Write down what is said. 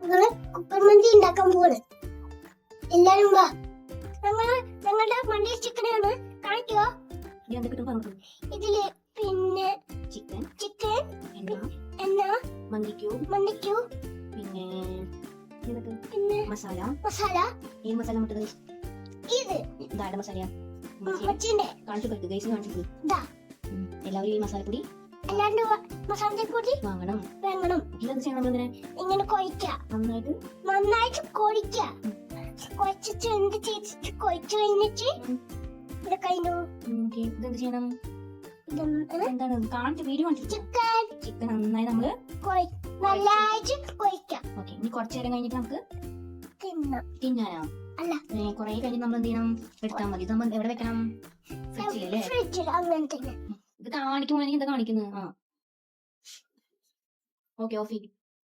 നിങ്ങള് കുക്കർ മന്തി ഉണ്ടാക്കാൻ പോവാണ്. എല്ലാരും വാ. ഞങ്ങളുടെ മന്തി ചിക്കനാണ്. കാണിക്കോ? ഇതില് പിന്നെ ചിക്കൻ എണ്ണ മന്തിക്കൂ പിന്നെ മസാല ഈ മസാല മുട്ട ഇത് മസാല കാണിച്ചു എല്ലാവരും ഈ മസാലപ്പൊടി അല്ലാണ്ട് മസാലപ്പൊടി വാങ്ങണം. ഇതെന്ത് ചെയ്യണം? നമ്മളിങ്ങനെ ഇങ്ങനെ കൊഴിക്കാം, നന്നായിട്ട് കൊഴിക്കാം. കൊഴിച്ചിട്ട് എന്ത് ചെയ്തിട്ട് കൊഴിച്ചു കഴിഞ്ഞിട്ട് ഇത് കഴിഞ്ഞു. ഇതെന്ത് ചെയ്യണം? എന്താണ് കാണിച്ചു? വീഡിയോ കാണിച്ചു. ചിക്കൻ നന്നായി നമ്മള് നന്നായിട്ട് കൊഴിക്കാം. ഓക്കെ, ഇനി കുറച്ചു നേരം കഴിഞ്ഞിട്ട് നമുക്ക് തിന്നാനോ? അല്ല, കുറെ കഴിഞ്ഞ് നമ്മൾ എന്ത് ചെയ്യണം? എടുത്താൽ മതി. നമ്മൾ എവിടെ വെക്കണം? ഫ്രിഡ്ജിലല്ലേ? ഫ്രിഡ്ജിൽ. അങ്ങനെ തന്നെ. ഇത് കാണിക്കുമ്പോ എന്താ കാണിക്കുന്നത്? ഓക്കെ, ഓഫ് ചെയ്യും.